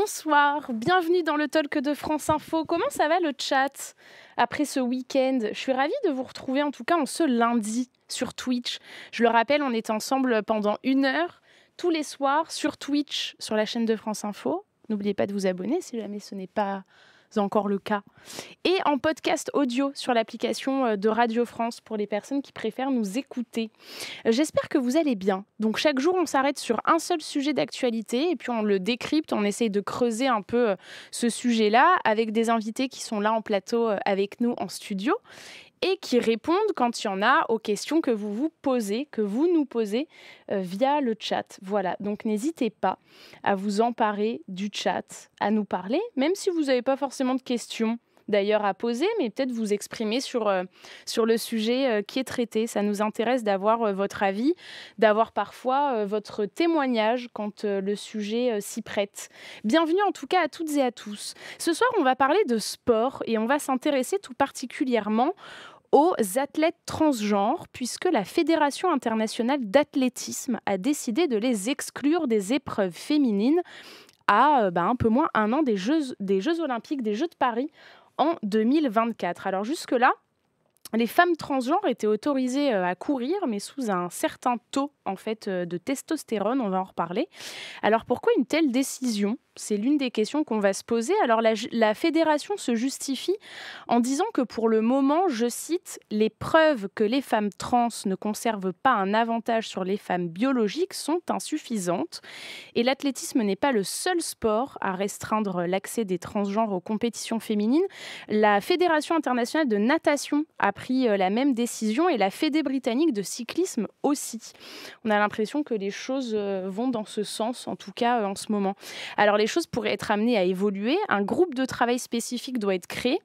Bonsoir, bienvenue dans le talk de France Info. Comment ça va le chat après ce week-end? Je suis ravie de vous retrouver en tout cas en ce lundi sur Twitch. Je le rappelle, on est ensemble pendant 1 heure tous les soirs sur Twitch, sur la chaîne de France Info. N'oubliez pas de vous abonner si jamais ce n'est pas encore le cas. Et en podcast audio sur l'application de Radio France pour les personnes qui préfèrent nous écouter. J'espère que vous allez bien. Donc chaque jour, on s'arrête sur un seul sujet d'actualité et puis on le décrypte, on essaye de creuser un peu ce sujet-là avec des invités qui sont là en plateau avec nous en studio et qui répondent quand il y en a aux questions que vous vous posez, que vous nous posez via le chat. Voilà, donc n'hésitez pas à vous emparer du chat, à nous parler, même si vous n'avez pas forcément de questions d'ailleurs à poser, mais peut-être vous exprimer sur le sujet qui est traité. Ça nous intéresse d'avoir votre avis, d'avoir parfois votre témoignage quand le sujet s'y prête. Bienvenue en tout cas à toutes et à tous. Ce soir, on va parler de sport et on va s'intéresser tout particulièrement aux athlètes transgenres, puisque la Fédération internationale d'athlétisme a décidé de les exclure des épreuves féminines à un peu moins un an des Jeux Olympiques, des Jeux de Paris en 2024. Alors jusque-là, les femmes transgenres étaient autorisées à courir, mais sous un certain taux en fait, de testostérone, on va en reparler. Alors pourquoi une telle décision ? C'est l'une des questions qu'on va se poser. Alors la fédération se justifie en disant que pour le moment, je cite, « les preuves que les femmes trans ne conservent pas un avantage sur les femmes biologiques sont insuffisantes ». Et l'athlétisme n'est pas le seul sport à restreindre l'accès des transgenres aux compétitions féminines. La Fédération internationale de natation a pris la même décision et la Fédé britannique de cyclisme aussi. On a l'impression que les choses vont dans ce sens, en tout cas en ce moment. Alors les choses pourraient être amenées à évoluer. Un groupe de travail spécifique doit être créé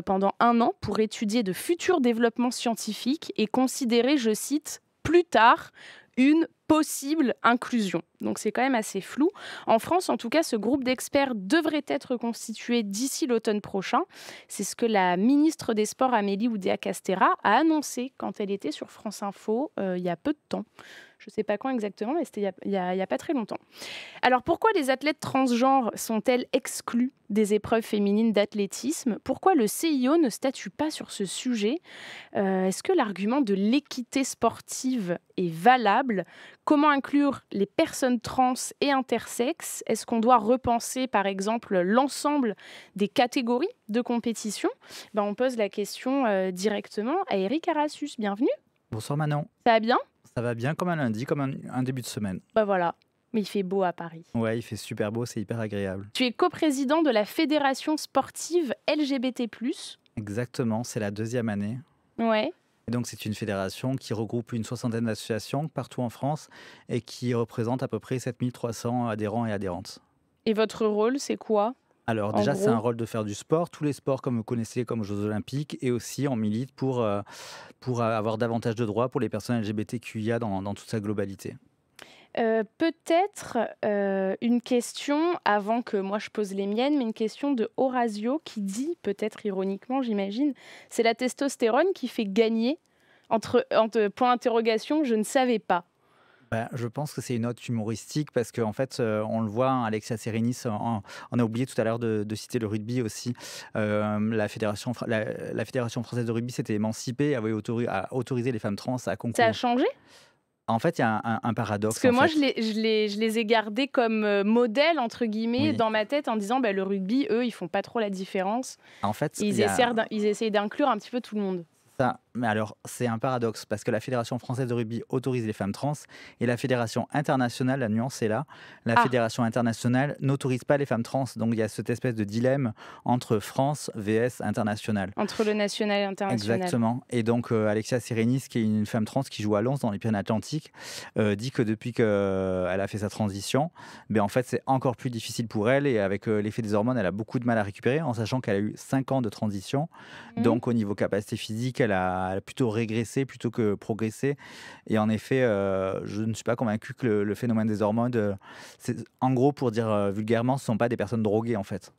pendant 1 an pour étudier de futurs développements scientifiques et considérer, je cite, plus tard, une possible inclusion. Donc c'est quand même assez flou. En France, en tout cas, ce groupe d'experts devrait être constitué d'ici l'automne prochain. C'est ce que la ministre des Sports, Amélie Oudéa-Castéra, a annoncé quand elle était sur France Info il y a peu de temps. Je ne sais pas quand exactement, mais c'était il y a pas très longtemps. Alors pourquoi les athlètes transgenres sont-elles exclues des épreuves féminines d'athlétisme? Pourquoi le CIO ne statue pas sur ce sujet? Est-ce que l'argument de l'équité sportive est valable? Comment inclure les personnes trans et intersexes? Est-ce qu'on doit repenser, par exemple, l'ensemble des catégories de compétition? On pose la question directement à Eric Arassus. Bienvenue. Bonsoir Manon. Ça va bien? Ça va bien comme un lundi, comme un début de semaine. Voilà, mais il fait beau à Paris. Ouais, il fait super beau, c'est hyper agréable. Tu es coprésident de la Fédération sportive LGBT+. Exactement, c'est la 2e année. Ouais. Et donc c'est une fédération qui regroupe une 60aine d'associations partout en France et qui représente à peu près 7300 adhérents et adhérentes. Et votre rôle, c'est quoi? Alors déjà, c'est un rôle de faire du sport, tous les sports comme vous connaissez, comme aux Jeux Olympiques, et aussi on milite pour avoir davantage de droits pour les personnes LGBTQIA dans toute sa globalité. Peut-être une question, avant que moi je pose les miennes, mais une question de Horacio qui dit, peut-être ironiquement j'imagine, c'est la testostérone qui fait gagner entre point d'interrogation, je ne savais pas. Je pense que c'est une note humoristique parce qu'en fait, on le voit, hein, Alexia Serenis, on a oublié tout à l'heure de citer le rugby aussi. La Fédération française de rugby s'était émancipée, avait autorisé les femmes trans à concourir. Ça a changé? En fait, il y a un paradoxe. Parce que moi, je les ai gardés comme modèle, entre guillemets, Oui. dans ma tête en disant le rugby, eux, ils font pas trop la différence. En fait, Ils essayent d'inclure un petit peu tout le monde. Mais alors, c'est un paradoxe parce que la Fédération française de rugby autorise les femmes trans et la Fédération internationale, la nuance est là, la Fédération internationale n'autorise pas les femmes trans. Donc, il y a cette espèce de dilemme entre France vs international. Entre le national et l'international. Exactement. Et donc, Alexia Serenis, qui est une femme trans qui joue à Lens dans les Pyrénées-Atlantiques, dit que depuis qu'elle a fait sa transition, en fait, c'est encore plus difficile pour elle et avec l'effet des hormones, elle a beaucoup de mal à récupérer en sachant qu'elle a eu 5 ans de transition. Donc, au niveau capacité physique, elle a plutôt régressé plutôt que progressé. Et en effet, je ne suis pas convaincu que le phénomène des hormones, en gros, pour dire vulgairement, ce ne sont pas des personnes droguées en fait.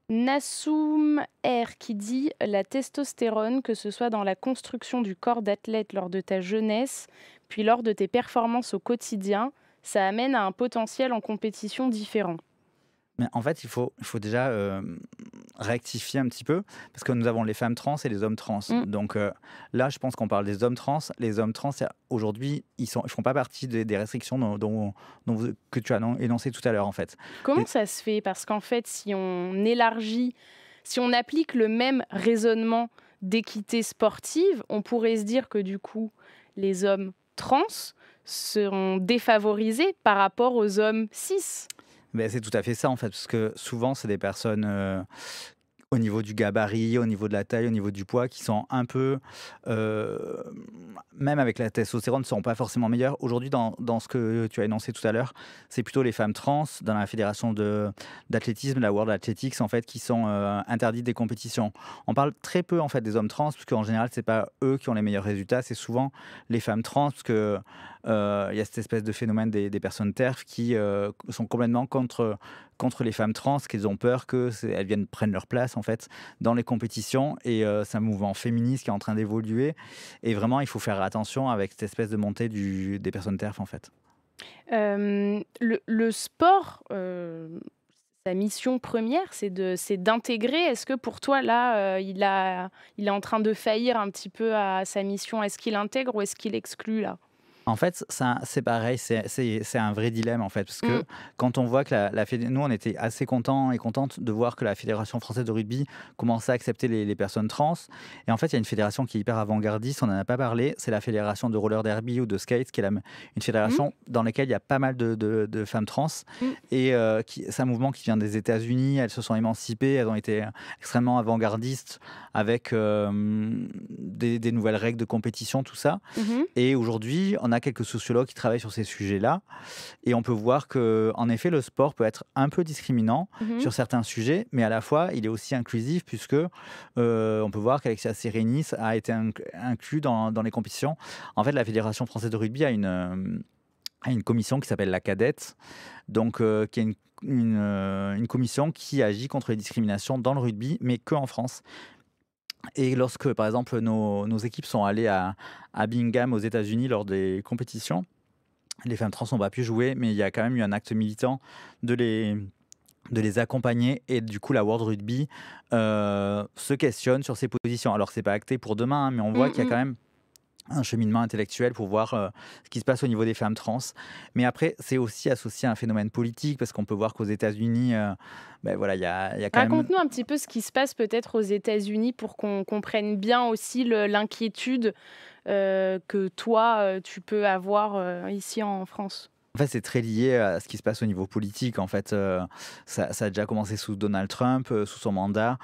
Nassoum R qui dit la testostérone, que ce soit dans la construction du corps d'athlète lors de ta jeunesse, puis lors de tes performances au quotidien, ça amène à un potentiel en compétition différent. Mais en fait, il faut déjà rectifier un petit peu, parce que nous avons les femmes trans et les hommes trans. Mmh. Donc là, je pense qu'on parle des hommes trans. Les hommes trans, aujourd'hui, ils font pas partie des restrictions que tu as énoncées tout à l'heure, en fait. Comment Les- ça se fait? Parce qu'en fait, si on élargit, si on applique le même raisonnement d'équité sportive, on pourrait se dire que du coup, les hommes trans seront défavorisés par rapport aux hommes cis. Ben, c'est tout à fait ça, en fait, parce que souvent, c'est des personnes au niveau du gabarit, au niveau de la taille, au niveau du poids, qui sont un peu, heu, même avec la testostérone, ne seront pas forcément meilleures. Aujourd'hui, dans ce que tu as énoncé tout à l'heure, c'est plutôt les femmes trans dans la fédération d'athlétisme, la World Athletics, en fait, qui sont interdites des compétitions. On parle très peu, en fait, des hommes trans, parce qu'en général, c'est pas eux qui ont les meilleurs résultats, c'est souvent les femmes trans, parce que il y a cette espèce de phénomène des personnes TERF qui sont complètement contre les femmes trans, qu'elles ont peur qu'elles viennent prendre leur place en fait dans les compétitions. Et c'est un mouvement féministe qui est en train d'évoluer. Et vraiment, il faut faire attention avec cette espèce de montée des personnes TERF en fait. Le sport, sa mission première, c'est d'intégrer. Est-ce que pour toi, là, il est en train de faillir un petit peu à sa mission? Est-ce qu'il intègre ou est-ce qu'il exclut, là? En fait, c'est pareil, c'est un vrai dilemme en fait, parce Mmh. que quand on voit que nous on était assez contents et contentes de voir que la Fédération française de rugby commençait à accepter les personnes trans. Et en fait, il y a une fédération qui est hyper avant-gardiste, on n'en a pas parlé, c'est la fédération de roller derby ou de skate, qui est une Mmh. fédération dans laquelle il y a pas mal de femmes trans. Mmh. Et c'est un mouvement qui vient des États-Unis, elles se sont émancipées, elles ont été extrêmement avant-gardistes avec des nouvelles règles de compétition, tout ça. Mmh. Et aujourd'hui, on a quelques sociologues qui travaillent sur ces sujets-là, et on peut voir que, en effet, le sport peut être un peu discriminant Mmh. sur certains sujets, mais à la fois, il est aussi inclusif, puisque on peut voir qu'Alexia Serenis a été inclus dans les compétitions. En fait, la Fédération française de rugby a une commission qui s'appelle la Cadette, donc qui est une commission qui agit contre les discriminations dans le rugby, mais que en France. Et lorsque, par exemple, nos équipes sont allées à Birmingham, aux États-Unis, lors des compétitions, les femmes trans n'ont pas pu jouer, mais il y a quand même eu un acte militant de les, de les accompagner. Et du coup, la World Rugby se questionne sur ses positions. Alors, c'est pas acté pour demain, hein, mais on voit Mmh qu'il y a mh. quand même un cheminement intellectuel pour voir ce qui se passe au niveau des femmes trans. Mais après, c'est aussi associé à un phénomène politique, parce qu'on peut voir qu'aux États-Unis, ben voilà, il y a quand même. Raconte-nous un petit peu ce qui se passe peut-être aux États-Unis pour qu'on comprenne bien aussi l'inquiétude, que toi, tu peux avoir, ici en France. En fait, c'est très lié à ce qui se passe au niveau politique. En fait, ça a déjà commencé sous Donald Trump, sous son mandat.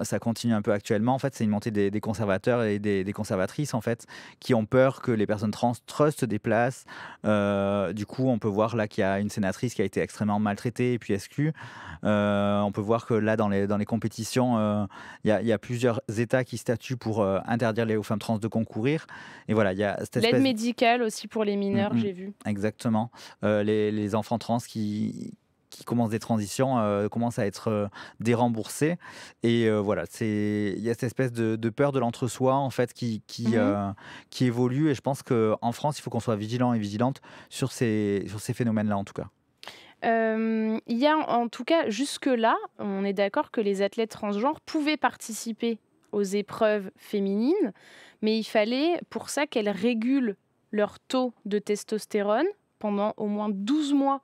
Ça continue un peu actuellement. En fait, c'est une montée des conservateurs et des conservatrices, en fait, qui ont peur que les personnes trans trustent des places. Du coup, on peut voir là qu'il y a une sénatrice qui a été extrêmement maltraitée et puis exclue. On peut voir que là, dans les compétitions, il y a plusieurs États qui statuent pour interdire aux femmes trans de concourir. Et voilà, il y a cette L'aide espèce. médicale aussi pour les Mm, mineurs, mm, j'ai vu. exactement. Les enfants trans qui commencent des transitions commencent à être déremboursés. Et voilà, il y a cette espèce de peur de l'entre-soi en fait Mmh. qui évolue. Et je pense qu'en France, il faut qu'on soit vigilant et vigilante sur ces phénomènes-là en tout cas. Il y a en tout cas jusque-là, on est d'accord que les athlètes transgenres pouvaient participer aux épreuves féminines, mais il fallait pour ça qu'elles régulent leur taux de testostérone pendant au moins 12 mois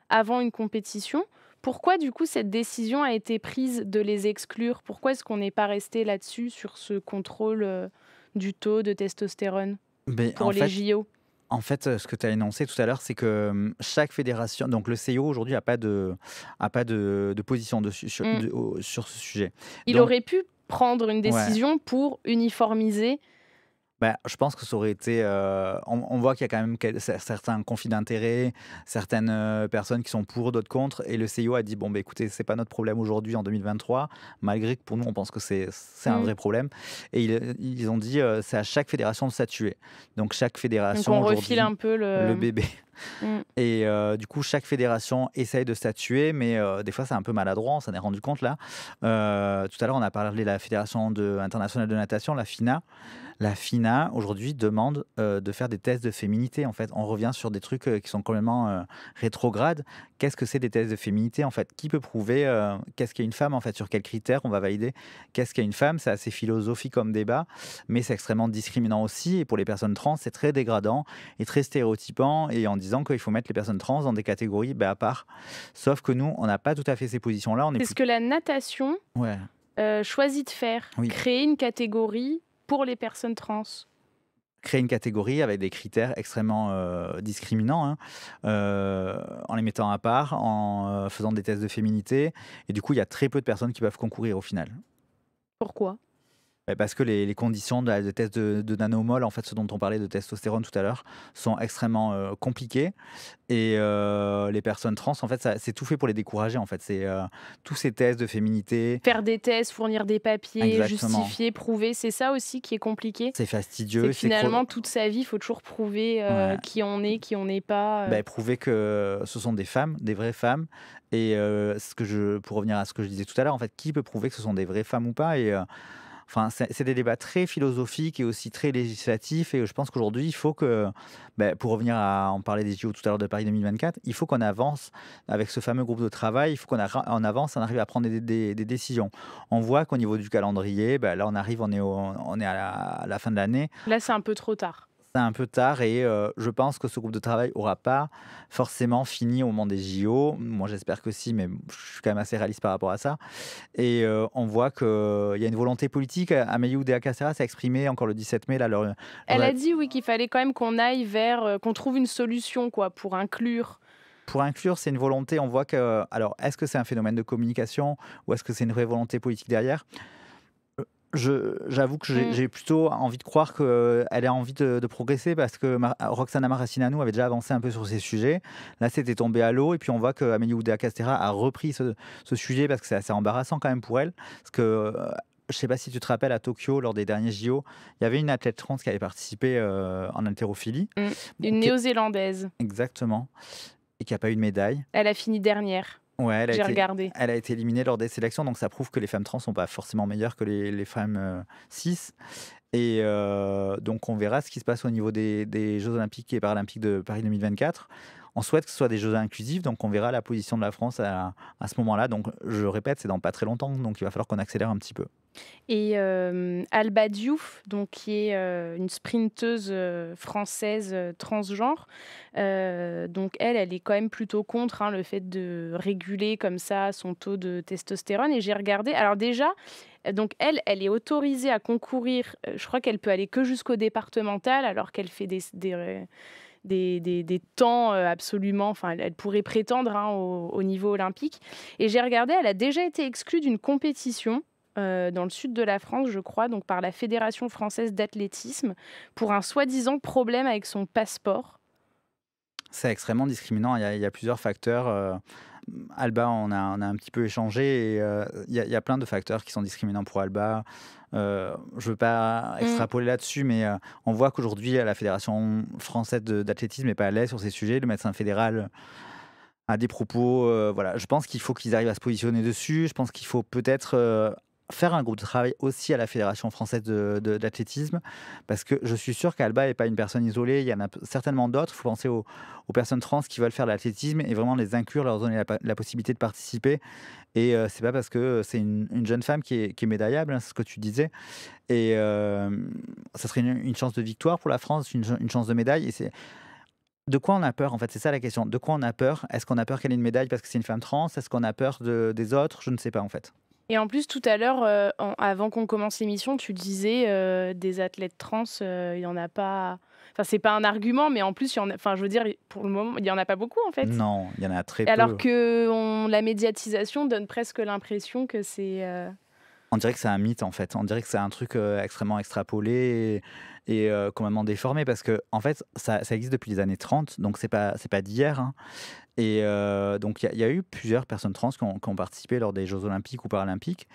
avant une compétition. Pourquoi du coup cette décision a été prise de les exclure? Pourquoi est-ce qu'on n'est pas resté là-dessus sur ce contrôle, du taux de testostérone Mais pour les JO? en fait, ce que tu as énoncé tout à l'heure, c'est que chaque fédération, donc le CIO aujourd'hui a pas de position dessus, Mmh. sur ce sujet. Il Donc, aurait pu prendre une ouais. décision pour uniformiser. Bah, je pense que ça aurait été, on voit qu'il y a quand même certains conflits d'intérêts, certaines personnes qui sont pour, d'autres contre, et le CIO a dit: «Bon, bah, écoutez, c'est pas notre problème aujourd'hui en 2023», malgré que pour nous, on pense que c'est un Mmh. vrai problème. Et ils ont dit, c'est à chaque fédération de statuer. Donc chaque Donc fédération on refile aujourd'hui, un peu le le bébé. mmh. Et du coup, chaque fédération essaye de statuer, mais des fois, c'est un peu maladroit, on s'en est rendu compte là. Tout à l'heure, on a parlé de la Fédération internationale de natation, la FINA. La FINA, aujourd'hui, demande, de faire des tests de féminité, en fait. On revient sur des trucs, qui sont complètement, rétrogrades. Qu'est-ce que c'est des tests de féminité, en fait? Qui peut prouver, qu'est-ce qu'est une femme, en fait? Sur quels critères on va valider qu'est-ce qu'est une femme? C'est assez philosophique comme débat, mais c'est extrêmement discriminant aussi et pour les personnes trans, c'est très dégradant et très stéréotypant et en disant qu'il faut mettre les personnes trans dans des catégories, à part. Sauf que nous, on n'a pas tout à fait ces positions-là, on est C'est plus ce que la natation ouais, choisit de faire, oui. créer une catégorie pour les personnes trans. Créer une catégorie avec des critères extrêmement, discriminants, hein, en les mettant à part, en, faisant des tests de féminité et du coup, il y a très peu de personnes qui peuvent concourir au final. Pourquoi? Parce que les conditions de test de nanomol, en fait, ce dont on parlait de testostérone tout à l'heure, sont extrêmement, compliquées et les personnes trans, en fait, ça c'est tout fait pour les décourager, en fait. C'est, tous ces tests de féminité Faire des tests, fournir des papiers, exactement. justifier, prouver, c'est ça aussi qui est compliqué? C'est C'est fastidieux, que c'est cro finalement, toute sa vie, il faut toujours prouver, ouais. qui on n'est pas, Prouver que ce sont des femmes, des vraies femmes et ce que je pour revenir à ce que je disais tout à l'heure, en fait, qui peut prouver que ce sont des vraies femmes ou pas? Et enfin, c'est des débats très philosophiques et aussi très législatifs et je pense qu'aujourd'hui, il faut que, pour revenir à on parlait des JO tout à l'heure de Paris 2024, il faut qu'on avance avec ce fameux groupe de travail, il faut qu'on avance, on arrive à prendre des décisions. On voit qu'au niveau du calendrier, là, on est à la fin de l'année. là, c'est un peu trop tard. C'est un peu tard et je pense que ce groupe de travail aura pas forcément fini au moment des JO. Moi, j'espère que si, mais je suis quand même assez réaliste par rapport à ça et on voit qu'il y a une volonté politique. Amélie Oudéa-Castéra s'est exprimée encore le 17 mai là, Elle leur a dit, oui, qu'il fallait quand même qu'on aille vers, qu'on trouve une solution, quoi, pour inclure. pour inclure, c'est une volonté. On voit que alors est-ce que c'est un phénomène de communication ou est-ce que c'est une vraie volonté politique derrière? J'avoue que Mmh. j'ai plutôt envie de croire qu'elle a envie de progresser parce que Roxana Maracineanu avait déjà avancé un peu sur ces sujets. Là, c'était tombé à l'eau et puis on voit qu'Amélie Oudéa-Castéra a repris ce sujet parce que c'est assez embarrassant quand même pour elle. Parce que, je sais pas si tu te rappelles à Tokyo, lors des derniers JO, il y avait une athlète trans qui avait participé, en haltérophilie. Mmh. Bon, Une qui néo-zélandaise. exactement et qui a pas eu de médaille. Elle a fini dernière. Ouais, J'ai regardé. elle a été éliminée lors des sélections, donc ça prouve que les femmes trans sont pas forcément meilleures que les femmes, cis et donc on verra ce qui se passe au niveau des jeux olympiques et paralympiques de Paris 2024. On souhaite que ce soit des jeux inclusifs, donc on verra la position de la France à ce moment-là. Donc je répète, c'est dans pas très longtemps, donc il va falloir qu'on accélère un petit peu. Et Alba Diouf, donc qui est, une sprinteuse, française, transgenre, donc elle est quand même plutôt contre, hein, le fait de réguler comme ça son taux de testostérone et j'ai regardé alors déjà, donc elle est autorisée à concourir, je crois qu'elle peut aller que jusqu'au départemental alors qu'elle fait des temps, absolument enfin elle pourrait prétendre, hein, au niveau olympique et j'ai regardé, elle a déjà été exclue d'une compétition, dans le sud de la France, je crois, donc par la Fédération française d'athlétisme, pour un soi-disant problème avec son passeport. C'est extrêmement discriminant, il y a plusieurs facteurs, Alba, on a un petit peu échangé et il y a plein de facteurs qui sont discriminants pour Alba. Je veux pas Mmh. extrapoler là-dessus, mais on voit qu'aujourd'hui, la fédération française d'athlétisme n'est pas à l'aise sur ces sujets. Le médecin fédéral a des propos, voilà. Je pense qu'il faut qu'ils arrivent à se positionner dessus. Je pense qu'il faut peut-être, faire un groupe de travail aussi à la fédération française d'athlétisme parce que je suis sûr qu'Alba n'est pas une personne isolée. Il y en a certainement d'autres. Il faut penser aux personnes trans qui veulent faire de l'athlétisme et vraiment les inclure, leur donner la possibilité de participer et c'est pas parce que c'est une jeune femme qui est médaillable, hein, c'est ce que tu disais et ça serait une chance de victoire pour la France, une chance de médaille et c'est de quoi on a peur, en fait? C'est ça la question. De quoi on a peur? Est-ce qu'on a peur qu'elle ait une médaille parce que c'est une femme trans? Est-ce qu'on a peur des autres? Je ne sais pas, en fait. Et en plus, tout à l'heure, avant qu'on commence l'émission, tu disais, des athlètes trans, il y en a pas enfin, c'est pas un argument, mais en plus, il y en a enfin, je veux dire, pour le moment, il y en a pas beaucoup, en fait. Non, il y en a très Alors peu. que la médiatisation donne presque l'impression que c'est, On dirait que c'est un mythe, en fait. On dirait que c'est un truc, extrêmement extrapolé et complètement déformé parce que en fait, ça existe depuis les années 30, donc c'est pas d'hier, hein et donc il y a eu plusieurs personnes trans qui ont participé lors des jeux olympiques ou paralympiques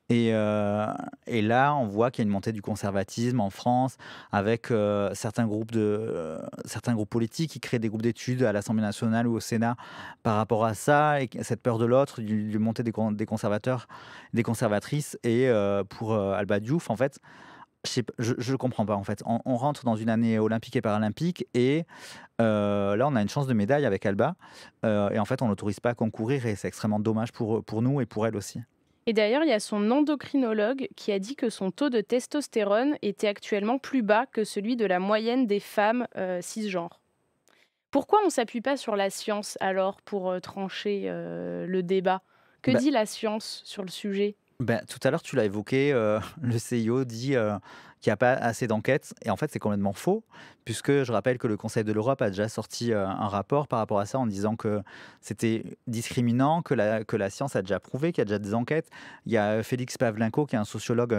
et là, on voit qu'il y a une montée du conservatisme en France avec, certains groupes politiques qui créent des groupes d'études à l'Assemblée nationale ou au Sénat par rapport à ça et cette peur de l'autre, du montée des conservateurs, des conservatrices et pour, Alba Diouf, en fait, Je comprends pas en fait. On rentre dans une année olympique et paralympique et là, on a une chance de médaille avec Alba, et en fait, on l'autorise pas à concourir et c'est extrêmement dommage pour nous et pour elle aussi. Et d'ailleurs, il y a son endocrinologue qui a dit que son taux de testostérone était actuellement plus bas que celui de la moyenne des femmes cisgenres. Pourquoi on ne s'appuie pas sur la science alors pour trancher le débat? Que Bah dit la science sur le sujet? tout à l'heure, tu l'as évoqué, le CIO dit, qu'il y a pas assez d'enquêtes et en fait, c'est complètement faux puisque je rappelle que le Conseil de l'Europe a déjà sorti, un rapport par rapport à ça en disant que c'était discriminant, que la science a déjà prouvé, qu'il y a déjà des enquêtes. Il y a Félix Pavlenko qui est un sociologue,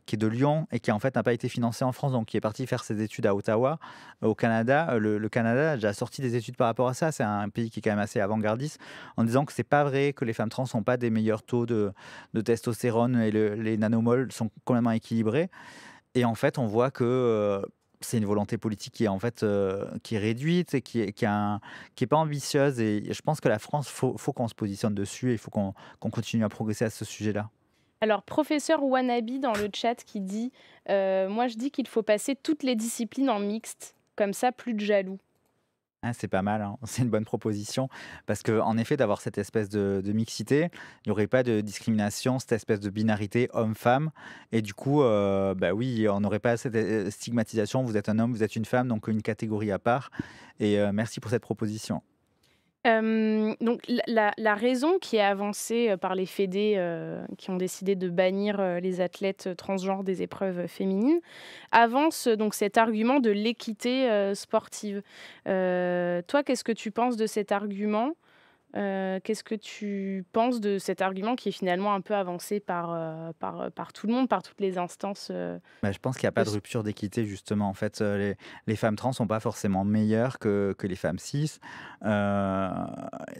qui est de Lyon et qui en fait n'a pas été financé en France, donc qui est parti faire ses études à Ottawa, au Canada. Le Canada a déjà sorti des études par rapport à ça. C'est un pays qui est quand même assez avant-gardiste en disant que c'est pas vrai que les femmes trans ont pas des meilleurs taux de testostérone et les nanomoles sont complètement équilibrés. Et en fait, on voit que c'est une volonté politique qui est en fait qui est réduite et qui est pas ambitieuse. Et je pense que la France, faut qu'on se positionne dessus et il faut qu'on continue à progresser à ce sujet-là. Alors, professeur Wannabe dans le chat qui dit moi je dis qu'il faut passer toutes les disciplines en mixte, comme ça plus de jaloux. Ah, c'est pas mal, hein. C'est une bonne proposition parce que en effet, d'avoir cette espèce de mixité, il y aurait pas de discrimination, cette espèce de binarité homme-femme et du coup, oui, on n'aurait pas cette, stigmatisation. Vous êtes un homme, vous êtes une femme, donc une catégorie à part et merci pour cette proposition. Donc la raison qui est avancée, par les fédés, qui ont décidé de bannir, les athlètes, transgenres des épreuves, féminines, avance, donc cet argument de l'équité, sportive. Toi, qu'est-ce que tu penses de cet argument? Qu'est-ce que tu penses de cet argument qui est finalement un peu avancé par tout le monde, par toutes les instances, Bah, je pense qu'il y a de pas de rupture d'équité justement. En fait, les femmes trans sont pas forcément meilleures que les femmes cis, heu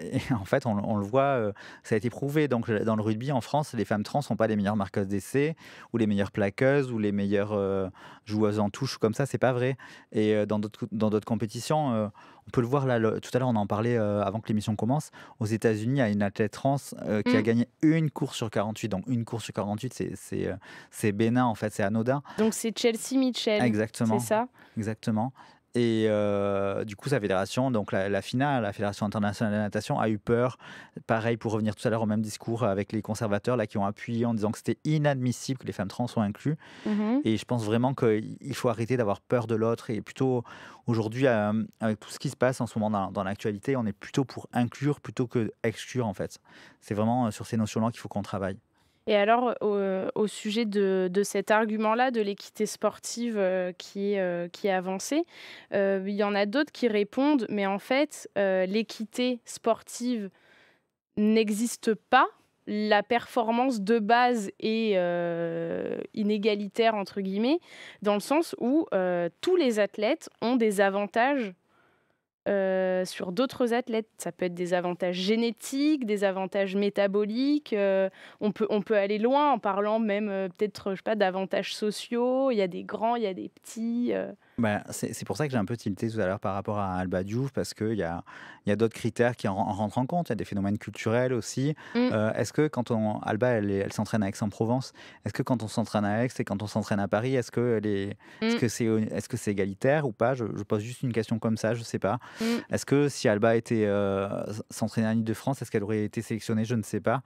et en fait, on le voit, ça a été prouvé. Donc dans le rugby en France, les femmes trans sont pas les meilleures marqueuses d'essais ou les meilleures plaqueuses ou les meilleures, joueuses en touche ou comme ça, c'est pas vrai et dans d'autres compétitions, on peut le voir là, tout à l'heure, on en parlait, avant que l'émission commence. Aux États-Unis, il y a une athlète trans, qui a mmh, gagné une course sur 48. Donc une course sur 48, c'est bénin, en fait, c'est anodin. donc c'est Chelsea Mitchell, c'est Exactement, ça? exactement et du coup, sa fédération, donc la FINA, la Fédération internationale de natation, a eu peur. Pareil, pour revenir tout à l'heure au même discours avec les conservateurs là, qui ont appuyé en disant que c'était inadmissible que les femmes trans soient inclus Mmh. et je pense vraiment qu'il faut arrêter d'avoir peur de l'autre et plutôt aujourd'hui, avec tout ce qui se passe en ce moment dans l'actualité, on est plutôt pour inclure plutôt que exclure, en fait. C'est vraiment, sur ces notions-là qu'il faut qu'on travaille. Et alors, au sujet de cet argument-là, de l'équité sportive, qui est avancé, il y en a d'autres qui répondent: «Mais en fait, l'équité sportive n'existe pas. La performance de base est, «inégalitaire» entre guillemets, dans le sens où, tous les athlètes ont des avantages sur d'autres athlètes. Ça peut être des avantages génétiques, des avantages métaboliques, on peut aller loin en parlant même, peut-être, je sais pas, d'avantages sociaux. Il y a des grands, il y a des petits, Bah, c'est pour ça que j'ai un peu tilté tout à l'heure par rapport à Alba Diouf parce qu'il y a d'autres critères qui en rentrent en compte. Il y a des phénomènes culturels aussi. mmh, Est-ce que quand Alba, elle s'entraîne à Aix-en-Provence, est-ce que quand on s'entraîne à Aix et quand on s'entraîne à Paris, mmh, est-ce que c'est égalitaire ou pas? Je pose juste une question comme ça, je sais pas. mmh. Est-ce que si Alba était, s'entraînait en Île-de-France, est-ce qu'elle aurait été sélectionnée? Je ne sais pas.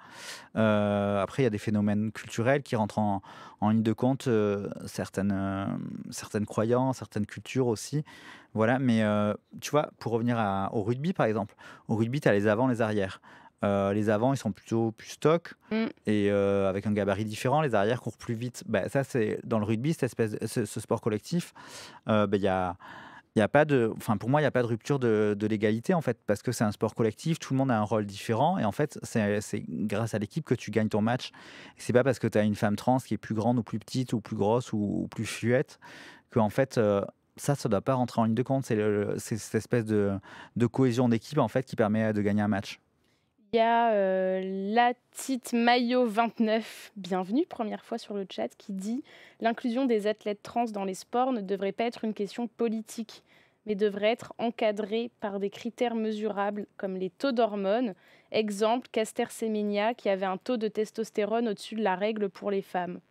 Après, il y a des phénomènes culturels qui rentrent en ligne de compte, certaines croyances, certaines cultures aussi. Voilà, mais tu vois, pour revenir au rugby, par exemple, au rugby, tu as les avants, les arrières. Les avants, ils sont plutôt plus stock Mmh. et avec un gabarit différent. Les arrières courent plus vite. Bah, ça, c'est dans le rugby, cette espèce ce sport collectif, il y a pas de enfin, pour moi, il y a pas de rupture de l'égalité, en fait, parce que c'est un sport collectif, tout le monde a un rôle différent et en fait, c'est grâce à l'équipe que tu gagnes ton match. C'est pas parce que tu as une femme trans qui est plus grande ou plus petite ou plus grosse ou plus fluette qu'en fait, ça doit pas rentrer en ligne de compte. C'est cette espèce de cohésion d'équipe, en fait, qui permet, de gagner un match. Il y a, Latite Maillot 29, bienvenue, première fois sur le chat, qui dit: «L'inclusion des athlètes trans dans les sports ne devrait pas être une question politique, mais devrait être encadrée par des critères mesurables comme les taux d'hormones». Exemple, Caster Semenya qui avait un taux de testostérone au-dessus de la règle pour les femmes.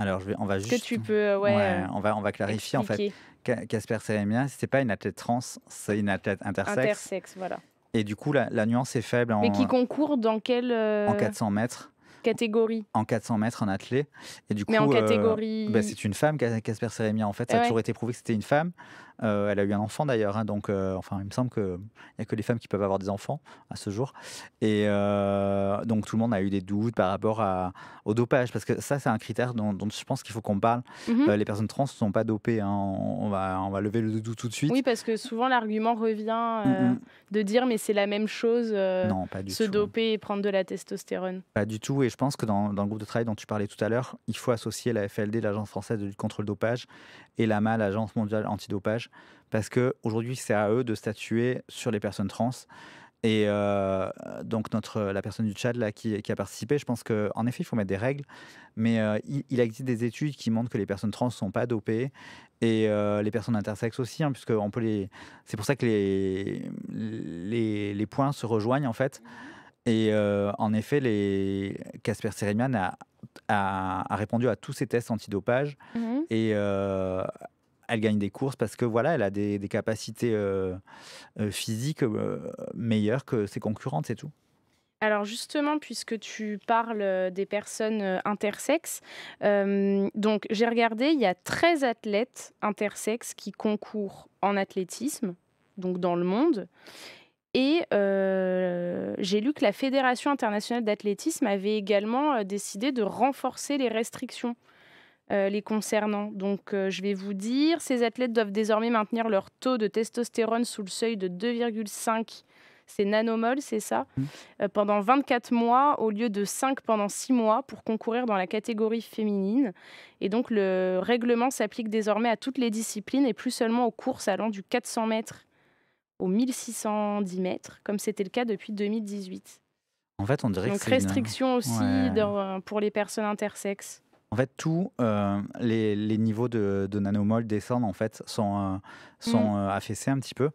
Alors on va Est-ce que juste tu peux, ouais, on va clarifier en fait. expliquer? Casper Semenya, c'est pas une athlète trans, c'est une athlète intersexe Intersexe, voilà. et du coup la nuance est faible Mais qui concourt dans quelle, en 400 mètres. catégorie? En 400 mètres en athlée et du Mais en coup, catégorie c'est une femme, Casper Semenya. En fait, ça ah a ouais? toujours été prouvé que c'était une femme. Elle a eu un enfant d'ailleurs, hein, donc enfin, il me semble qu'il y a que les femmes qui peuvent avoir des enfants à ce jour et donc tout le monde a eu des doutes par rapport au dopage parce que ça, c'est un critère dont je pense qu'il faut qu'on parle. Mmh. Les personnes trans ne sont pas dopées, hein. On va lever le doute tout de Oui, suite. parce que souvent l'argument revient, Mmh mh. de dire: «Mais c'est la même chose, Non, pas du se tout. doper et prendre de la testostérone». Pas du tout et je pense que dans le groupe de travail dont tu parlais tout à l'heure, il faut associer la FLD, l'Agence française de lutte contre le dopage, et l'AMA, l'Agence mondiale antidopage, parce qu'aujourd'hui, c'est à eux de statuer sur les personnes trans et donc la personne du Tchad là qui a participé, je pense qu'en effet, il faut mettre des règles, mais il existe des études qui montrent que les personnes trans ne sont pas dopées et les personnes intersexes aussi, hein, puisque on peut c'est pour ça que les points se rejoignent en fait Mmh. et en effet, Casper Semenya a répondu à tous ces tests antidopage Mmh. et elle gagne des courses parce que voilà, elle a des capacités, physiques, meilleures que ses concurrentes, c'est tout. Alors justement, puisque tu parles, des personnes, intersexes, donc j'ai regardé, il y a 13 athlètes intersexes qui concourent en athlétisme, donc dans le monde et j'ai lu que la Fédération internationale d'athlétisme avait également, décidé de renforcer les restrictions, les concernant. Donc je vais vous dire, ces athlètes doivent désormais maintenir leur taux de testostérone sous le seuil de 2,5, c'est nanomoles, c'est ça? Mmh. Pendant 24 mois au lieu de 5 pendant 6 mois pour concourir dans la catégorie féminine et donc le règlement s'applique désormais à toutes les disciplines et plus seulement aux courses allant du 400 mètres au 1 610 mètres comme c'était le cas depuis 2018. En fait, on dirait que Donc c'est une restriction aussi ouais. pour les personnes intersexes. En fait, les niveaux de nanomol descendent en fait, Mmh. affaissés un petit peu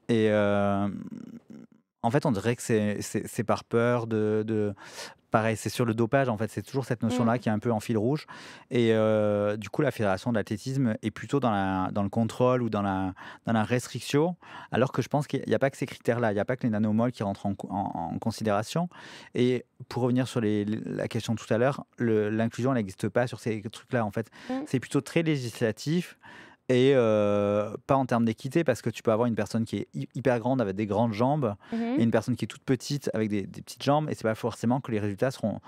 et en fait, on dirait que c'est par peur de pareil, c'est sur le dopage, en fait, c'est toujours cette Mmh. notion-là qui est un peu en fil rouge et du coup, la fédération de l'athlétisme est plutôt dans le contrôle ou dans la restriction, alors que je pense qu'il y a pas que ces critères-là, il y a pas que les nanomoles qui rentrent en considération et pour revenir sur la question de tout à l'heure, l'inclusion, elle n'existe pas sur ces trucs-là, en fait. Mmh. C'est plutôt très législatif et pas en termes d'équité parce que tu peux avoir une personne qui est hyper grande avec des grandes jambes Mmh. et une personne qui est toute petite avec des petites jambes et c'est pas forcément que les résultats seront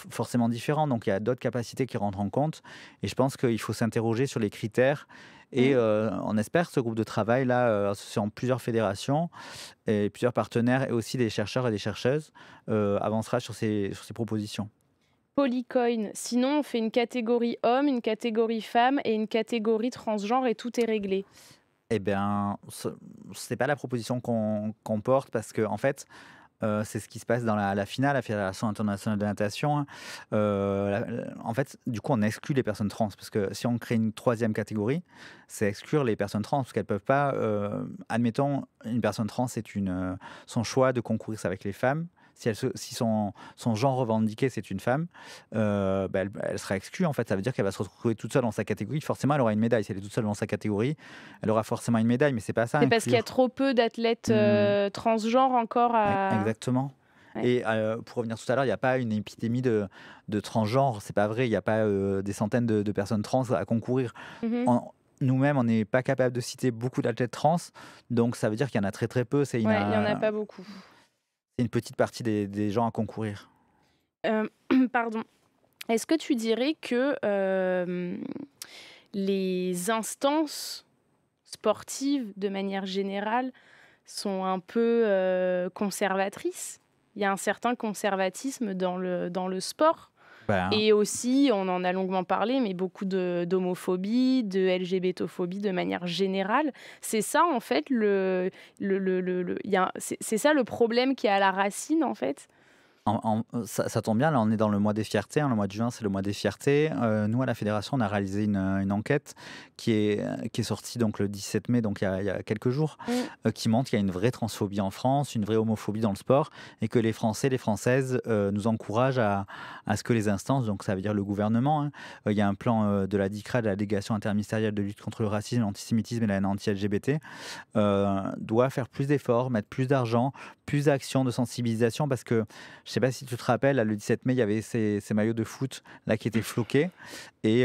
forcément différents. Donc il y a d'autres capacités qui rentrent en compte et je pense qu'il faut s'interroger sur les critères et Mmh. on espère que ce groupe de travail là, associant plusieurs fédérations et plusieurs partenaires et aussi des chercheurs et des chercheuses, avancera sur ces propositions. Polycoin. Sinon, on fait une catégorie homme, une catégorie femme et une catégorie transgenre et tout est réglé. Eh bien, c'est pas la proposition qu'on porte parce que en fait, c'est ce qui se passe dans la finale, la Fédération internationale de natation, hein. En fait, du coup, on exclut les personnes trans parce que si on crée une troisième catégorie, c'est exclure les personnes trans parce qu'elles peuvent pas, admettons, une personne trans, c'est son choix de concourir, c'est avec les femmes. Si son genre revendiqué, c'est une femme, bah, elle sera exclue, en fait. Ça veut dire qu'elle va se retrouver toute seule dans sa catégorie. Forcément, elle aura une médaille. Si elle est toute seule dans sa catégorie, elle aura forcément une médaille, mais c'est pas ça, C'est parce qu'il y a inclure. trop peu d'athlètes, Mmh. transgenres encore à Exactement ouais. et pour revenir tout à l'heure, il y a pas une épidémie de transgenres, c'est pas vrai. Il y a pas, des centaines de personnes trans à concourir. Mmh. En Nous-mêmes, on n'est pas capable de citer beaucoup d'athlètes trans, donc ça veut dire qu'il y en a très, très peu. Ouais, il y en a pas beaucoup. C'est une petite partie des gens à concourir. Hem, pardon. Est-ce que tu dirais que, les instances sportives, de manière générale, sont un peu, conservatrices? Il y a un certain conservatisme dans le sport Ben, et aussi, on en a longuement parlé, mais beaucoup d'homophobie, de LGBTophobie de manière générale. C'est ça, en fait, il y a c'est ça le problème qui est à la racine, en fait? Ça tombe bien, là, on est dans le mois des fiertés, hein, le mois de juin, c'est le mois des fiertés. Nous, à la fédération, on a réalisé une enquête qui est sortie donc le 17 mai, donc il y a quelques jours, Mmh. qui montre qu'il y a une vraie transphobie en France, une vraie homophobie dans le sport et que les Français, les Françaises, nous encouragent à ce que les instances, donc ça veut dire le gouvernement, hein, il y a un plan, de la DICRA, de la Délégation interministérielle de lutte contre le racisme, l'antisémitisme et la haine anti-LGBT, doit faire plus d'efforts, mettre plus d'argent, plus d'actions de sensibilisation parce que je sais pas si tu te rappelles, là, le 17 mai, il y avait ces maillots de foot là qui étaient floqués et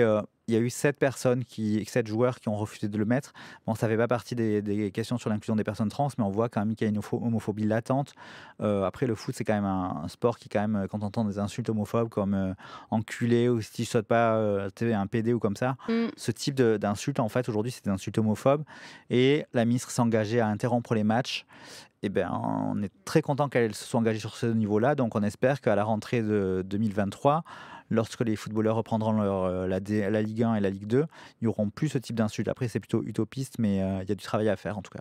il y a eu 7 personnes 7 joueurs qui ont refusé de le mettre. Bon, ça fait pas partie des questions sur l'inclusion des personnes trans, mais on voit quand même qu'il y a une homophobie latente. Après le foot, c'est quand même un sport qui quand même, quand on entend des insultes homophobes comme, enculé ou si tu sautes pas, tu es un PD ou comme ça, Mmh. ce type d'insultes en fait aujourd'hui, c'est des insultes homophobes et la ministre s'est engagée à interrompre les matchs et ben, on est très content qu'elle se soit engagée sur ce niveau-là, donc on espère qu'à la rentrée de 2023, lorsque les footballeurs reprendront la Ligue 1 et la Ligue 2, il n'y auront plus ce type d'insultes. Après, c'est plutôt utopiste, mais il y a du travail à faire en tout cas.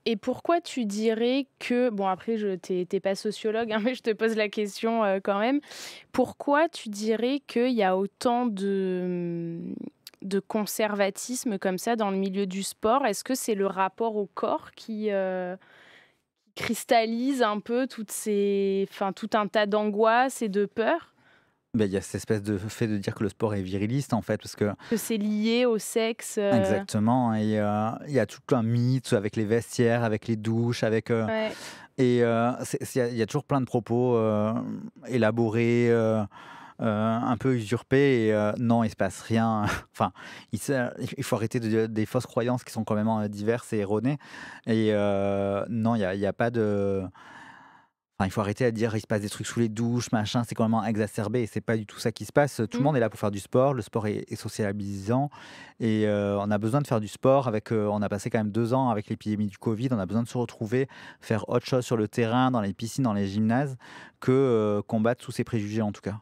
Et pourquoi tu dirais que bon après je tu pas sociologue, hein, mais je te pose la question, quand même. Pourquoi tu dirais qu'il y a autant de conservatisme comme ça dans le milieu du sport? Est-ce que c'est le rapport au corps qui cristallise un peu tout un tas d'angoisses et de peurs? Ben, il y a cette espèce de fait de dire que le sport est viriliste en fait, parce que Que c'est lié au sexe, exactement, et il y a tout un mythe avec les vestiaires, avec les douches, avec, ouais. et il y a toujours plein de propos, élaborés, un peu usurpés et non, il se passe rien. Enfin, il faut arrêter de dire des fausses croyances qui sont quand même, diverses et erronées et non, il y a pas de enfin, il faut arrêter à dire: «Il se passe des trucs sous les douches, machin», c'est complètement exacerbé et c'est pas du tout ça qui se passe. Tout le Mmh. monde est là pour faire du sport, le sport est socialisant et on a besoin de faire du sport avec, on a passé quand même 2 ans avec l'épidémie du covid, on a besoin de se retrouver, faire autre chose sur le terrain, dans les piscines, dans les gymnases que, combattre tous ces préjugés en tout cas.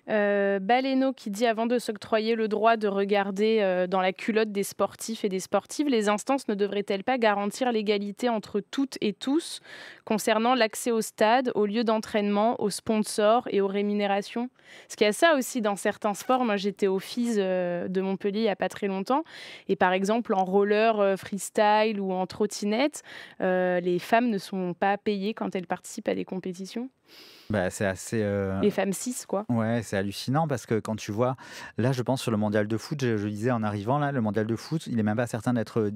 Baleno qui dit: «Avant de s'octroyer le droit de regarder, dans la culotte des sportifs et des sportives, les instances ne devraient-elles pas garantir l'égalité entre toutes et tous concernant l'accès au stade, aux lieux d'entraînement, aux sponsors et aux rémunérations?» Parce qu'il y a ça aussi dans certains sports. Moi, j'étais au FIS, de Montpellier il y a pas très longtemps et par exemple en roller, freestyle ou en trottinette, les femmes ne sont pas payées quand elles participent à des compétitions. Bah, c'est assez, Les femmes cis, quoi. ouais, c'est hallucinant parce que quand tu vois là, je pense sur le mondial de foot, je disais en arrivant là, le mondial de foot, il est même pas certain d'être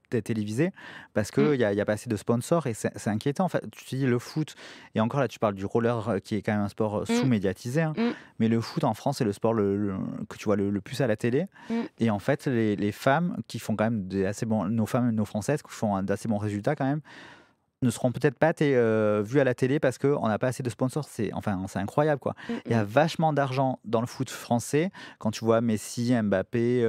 télévisé parce Mmh, qu'il y a pas assez de sponsors et c'est inquiétant. En fait, tu te dis le foot et encore là, tu parles du roller, qui est quand même un sport, mmh, sous-médiatisé, hein, mmh, mais le foot en France, c'est le sport que tu vois le plus à la télé mmh. et en fait, les femmes qui font quand même des assez bons nos femmes, nos françaises qui font d'assez bons résultats quand même, ne seront peut-être pas vues à la télé parce qu'on n'a pas assez de sponsors. C'est incroyable, quoi. Mmh Il y a mh. vachement d'argent dans le foot français quand tu vois Messi, Mbappé,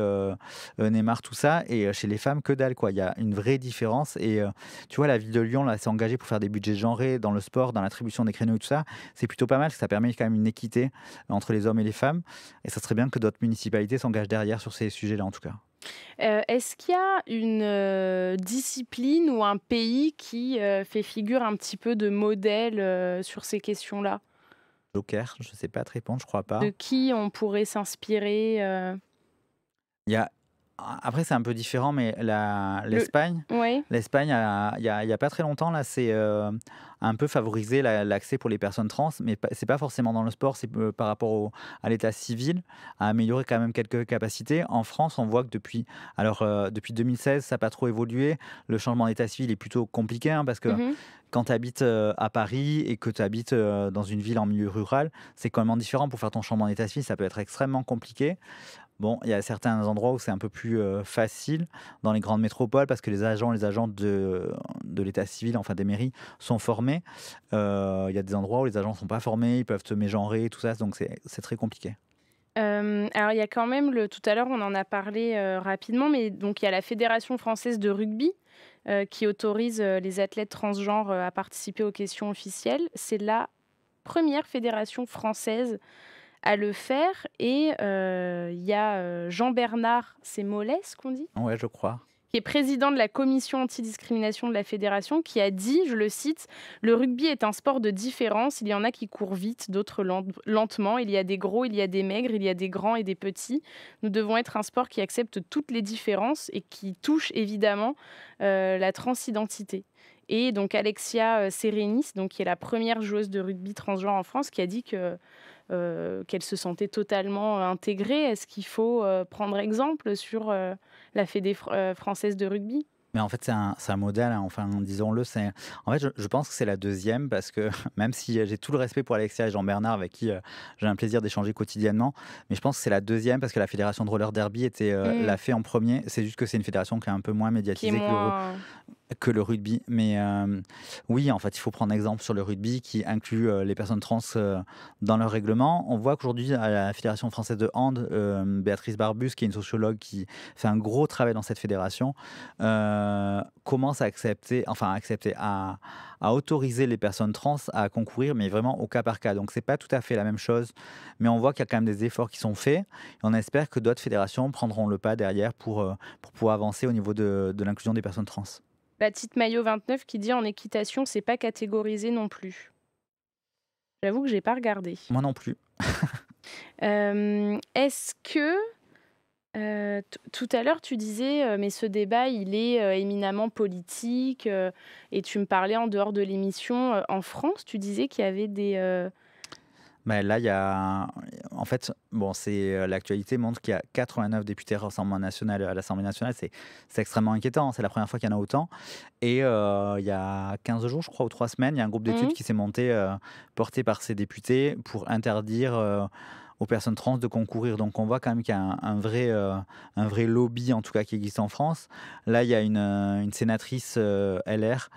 Neymar, tout ça et chez les femmes, que dalle, quoi. Il y a une vraie différence et tu vois, la ville de Lyon, là, s'est engagée pour faire des budgets genrés dans le sport, dans l'attribution des créneaux et tout ça. C'est plutôt pas mal parce que ça permet quand même une équité entre les hommes et les femmes et ça serait bien que d'autres municipalités s'engagent derrière sur ces sujets-là, en tout cas. Est-ce qu'il y a une, discipline ou un pays qui, fait figure un petit peu de modèle, sur ces questions-là? Joker, je sais pas te répondre, je crois De pas. qui on pourrait s'inspirer, Il y a Après c'est un peu différent, mais la le l'Espagne ouais? l'Espagne il y a pas très longtemps là, c'est, un peu favorisé l'accès pour les personnes trans, mais pas c'est pas forcément dans le sport, c'est, par rapport à l'état civil, à améliorer quand même quelques capacités. En France, on voit que depuis 2016, ça a pas trop évolué. Le changement d'état civil est plutôt compliqué, hein, parce que Mmh mh. quand tu habites, à Paris et que tu habites, dans une ville en milieu rural, c'est complètement différent. Pour faire ton changement d'état civil, ça peut être extrêmement compliqué. Bon, il y a certains endroits où c'est un peu plus, facile, dans les grandes métropoles, parce que les agents de l'état civil, enfin des mairies, sont formés. Il y a des endroits où les agents ne sont pas formés, ils peuvent te mégenrer, tout ça, donc c'est très compliqué. Alors il y a quand même tout à l'heure, on en a parlé, rapidement, mais donc il y a la Fédération française de rugby, qui autorise, les athlètes transgenres, à participer aux questions officielles. C'est la première fédération française à le faire et il y a, Jean-Bernard, c'est Mollès qu'on dit? Ouais, je crois. qui est président de la commission antidiscrimination de la fédération, qui a dit, je le cite: «Le rugby est un sport de différence. Il y en a qui courent vite, d'autres lentement. Il y a des gros, il y a des maigres, il y a des grands et des petits. Nous devons être un sport qui accepte toutes les différences et qui touche évidemment la transidentité.» Et donc Alexia Serenis, donc, qui est la première joueuse de rugby transgenre en France, qui a dit qu'elle se sentait totalement intégrée. Est-ce qu'il faut prendre exemple sur la Fédé française de rugby? Mais en fait, c'est un modèle, hein, enfin, disons-le. En fait, je pense que c'est la deuxième parce que même si j'ai tout le respect pour Alexia et Jean-Bernard, avec qui j'ai un plaisir d'échanger quotidiennement, mais je pense que c'est la deuxième parce que la fédération de roller derby Mmh. l'a fait en premier. C'est juste que c'est une fédération qui est un peu moins Qui est médiatisée moins... que le rugby. Mais oui, en fait, il faut prendre exemple sur le rugby qui inclut les personnes trans dans leur règlement. On voit qu'aujourd'hui, à la Fédération française de hand, Béatrice Barbus, qui est une sociologue qui fait un gros travail dans cette fédération, commence à à autoriser les personnes trans à concourir, mais vraiment au cas par cas. Donc, c'est pas tout à fait la même chose, mais on voit qu'il y a quand même des efforts qui sont faits. Et on espère que d'autres fédérations prendront le pas derrière pour pouvoir avancer au niveau de l'inclusion des personnes trans. La petite Maillot 29 qui dit: «En équitation, c'est pas catégorisé non plus.» J'avoue que j'ai pas regardé. Moi non plus. Est-ce que, tout à l'heure tu disais, mais ce débat il est, éminemment politique, et tu me parlais en dehors de l'émission, en France, tu disais qu'il y avait des, Mais là, il y a en fait, bon, l'actualité montre qu'il y a 89 députés Rassemblement national à l'Assemblée nationale. C'est extrêmement inquiétant, hein. C'est la première fois qu'il y en a autant et il y a 15 jours, je crois, ou 3 semaines, il y a un groupe d'études mmh, qui s'est monté, porté par ces députés pour interdire, aux personnes trans de concourir. Donc on voit quand même qu'il y a un vrai lobby, en tout cas, qui existe en France. Là, il y a une sénatrice, LR,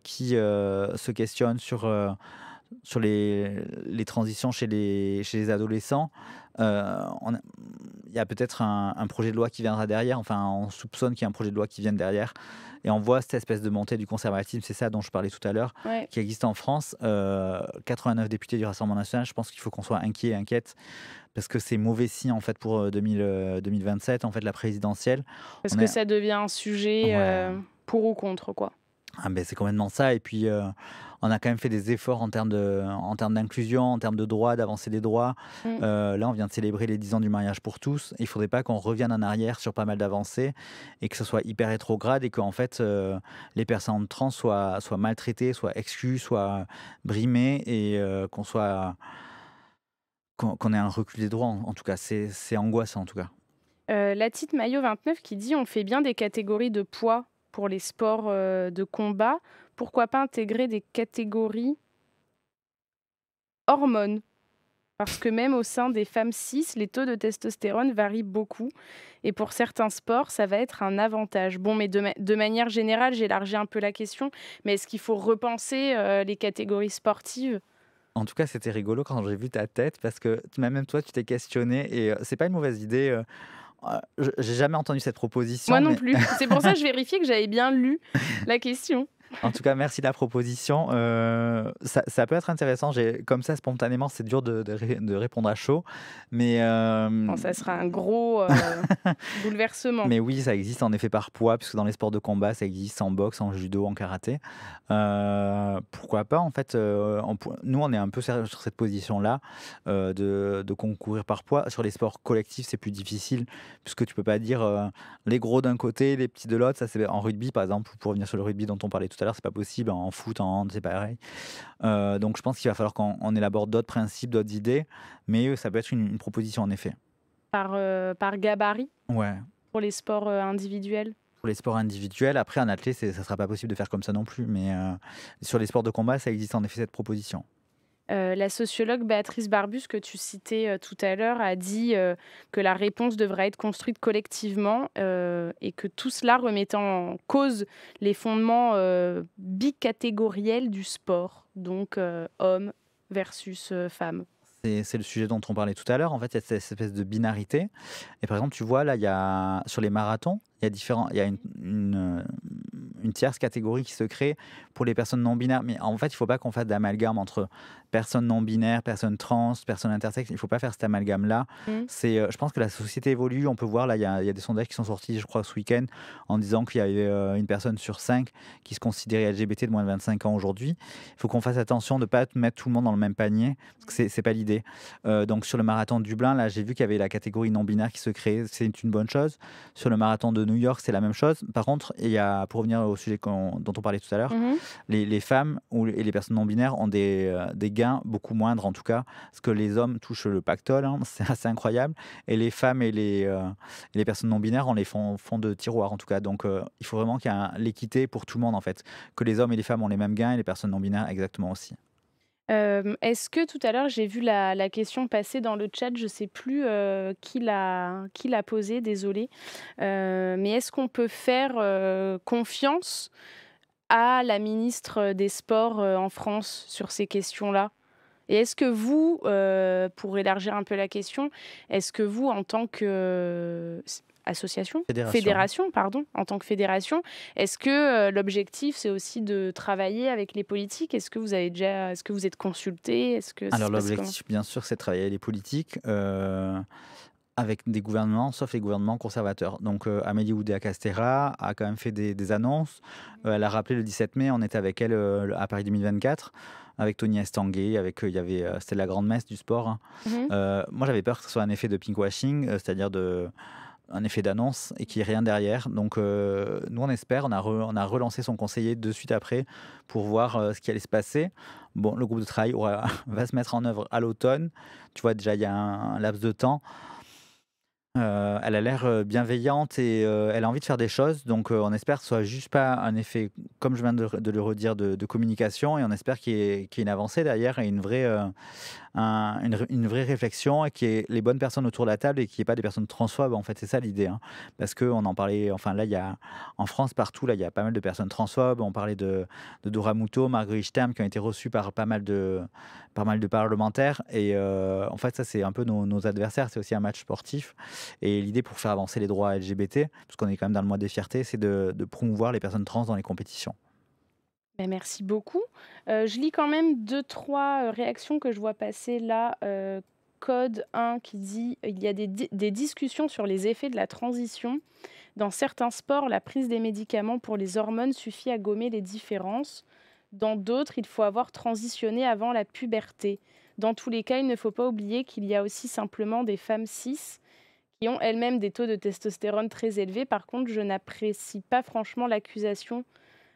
qui, se questionne sur les transitions chez les adolescents. Il y a peut-être un projet de loi qui viendra derrière, enfin on soupçonne qu'il y a un projet de loi qui vienne derrière et on voit cette espèce de montée du conservatisme, c'est ça dont je parlais tout à l'heure, ouais. qui existe en France. 89 députés du Rassemblement national, je pense qu'il faut qu'on soit inquiet et inquiète parce que c'est mauvais signe en fait pour 2027, en fait la présidentielle. Parce On que est... ça devient un sujet, Ouais. pour ou contre, quoi. Ah ben c'est complètement ça et puis, on a quand même fait des efforts en termes d'inclusion, en termes de droits, d'avancer des droits. Mmh. Là, on vient de célébrer les 10 ans du mariage pour tous. Il faudrait pas qu'on revienne en arrière sur pas mal d'avancées et que ce soit hyper rétrograde et qu'en fait, les personnes trans soient maltraitées, soient exclues, soient brimées et qu'on ait un recul des droits en tout cas. C'est angoissant en tout cas. La petite Maillot 29 qui dit: «On fait bien des catégories de poids pour les sports, de combat. Pourquoi pas intégrer des catégories hormones? Parce que même au sein des femmes cis, les taux de testostérone varient beaucoup et pour certains sports, ça va être un avantage.» Bon, mais de manière générale, j'élargis un peu la question, mais est-ce qu'il faut repenser, les catégories sportives? En tout cas, c'était rigolo quand j'ai vu ta tête parce que même toi, tu t'es questionné et c'est pas une mauvaise idée, je j'ai jamais entendu cette Moi proposition, non mais plus. C'est pour ça que je vérifiais que j'avais bien lu la question. en tout cas, merci de la proposition. Ça peut être intéressant. Comme ça, spontanément, c'est dur de répondre à chaud, mais Bon, ça sera un gros, bouleversement. mais oui, ça existe en effet par poids, puisque dans les sports de combat, ça existe en boxe, en judo, en karaté. Pourquoi pas en fait, nous, on est un peu sur cette position-là, de concourir par poids. Sur les sports collectifs, c'est plus difficile, puisque tu peux pas dire, les gros d'un côté, les petits de l'autre. Ça, c'est en rugby, par exemple, pour revenir sur le rugby dont on parlait tout à l'heure, c'est pas possible. En foot, en hand, c'est pareil. Donc je pense qu'il va falloir qu'on élabore d'autres principes, d'autres idées, mais ça peut être une proposition en effet. Par gabarit Ouais. pour les sports, individuels? Pour les sports individuels, après en athlée, ça sera pas possible de faire comme ça non plus, mais sur les sports de combat, ça existe en effet cette proposition. La sociologue Béatrice Barbus que tu citais, tout à l'heure a dit, que la réponse devrait être construite collectivement, et que tout cela remettait en cause les fondements, bicatégoriels du sport, donc hommes versus, femmes. C'est le sujet dont on parlait tout à l'heure. En fait, il y a cette espèce de binarité et par exemple, tu vois, là, il y a sur les marathons, il y a une tierce catégorie qui se crée pour les personnes non binaires. Mais en fait, il ne faut pas qu'on fasse d'amalgame entre personnes non binaires, personnes trans, personnes intersexes. Il ne faut pas faire cet amalgame-là. Mmh. Je pense que la société évolue. On peut voir, là, il y a des sondages qui sont sortis, je crois, ce week-end, en disant qu'il y avait une personne sur 5 qui se considérait LGBT de moins de 25 ans aujourd'hui. Il faut qu'on fasse attention de ne pas mettre tout le monde dans le même panier, parce que c'est pas l'idée. Donc sur le marathon de Dublin, là, j'ai vu qu'il y avait la catégorie non binaire qui se créait. C'est une bonne chose. Sur le marathon de New York, c'est la même chose. Par contre, pour revenir au sujet dont on parlait tout à l'heure, Mmh. les femmes et les personnes non binaires ont des gains beaucoup moindres, en tout cas, parce que les hommes touchent le pactole, hein, c'est assez incroyable, et les femmes et les personnes non binaires, on les font de tiroir, en tout cas. Donc, il faut vraiment qu'il y ait l'équité pour tout le monde, en fait, que les hommes et les femmes ont les mêmes gains et les personnes non binaires exactement aussi. Est-ce que tout à l'heure, j'ai vu la question passer dans le chat, je ne sais plus, qui l'a posée, désolée. Mais est-ce qu'on peut faire, confiance à la ministre des sports, en France sur ces questions-là? Et est-ce que vous, pour élargir un peu la question, est-ce que vous, en tant que association? Fédération. Fédération, pardon, en tant que fédération, est-ce que l'objectif, c'est aussi de travailler avec les politiques? Est-ce que vous êtes consultés? Est-ce que ça Alors se passe comment? l'objectif, bien sûr, c'est de travailler avec les politiques, avec des gouvernements, sauf les gouvernements conservateurs. Donc Amélie Oudéa-Castéra a quand même fait des annonces. Elle a rappelé le 17 mai, on était avec elle à Paris 2024, avec Tony Estanguet, c'était la grande messe du sport, hein. Mmh. Moi, j'avais peur que ce soit un effet de pinkwashing, c'est-à-dire un effet d'annonce et qu'il n'y ait rien derrière. Donc nous, on espère, on a relancé son conseiller de suite après pour voir ce qui allait se passer. Bon, le groupe de travail va se mettre en œuvre à l'automne. Tu vois, déjà, il y a un laps de temps. Elle a l'air bienveillante et elle a envie de faire des choses. Donc on espère que ce soit juste pas un effet, comme je viens de le redire, de communication, et on espère qu'il y ait une avancée derrière et une vraie réflexion, et qu'il y ait les bonnes personnes autour de la table et qu'il n'y ait pas des personnes transphobes. En fait, c'est ça l'idée, hein. Parce qu'on en parlait, enfin là, en France, partout, là, il y a pas mal de personnes transphobes. On parlait de Dora Muto, Marguerite Stam, qui ont été reçues par pas mal de parlementaires. Et en fait, ça, c'est un peu nos adversaires. C'est aussi un match sportif. Et l'idée, pour faire avancer les droits LGBT, parce qu'on est quand même dans le mois des fiertés, c'est de promouvoir les personnes trans dans les compétitions. Bah, merci beaucoup. Je lis quand même deux trois réactions que je vois passer là. Code 1 qui dit: «Il y a des discussions sur les effets de la transition. Dans certains sports, la prise des médicaments pour les hormones suffit à gommer les différences. Dans d'autres, il faut avoir transitionné avant la puberté. Dans tous les cas, il ne faut pas oublier qu'il y a aussi simplement des femmes cis qui ont elles-mêmes des taux de testostérone très élevés. Par contre, je n'apprécie pas franchement l'accusation».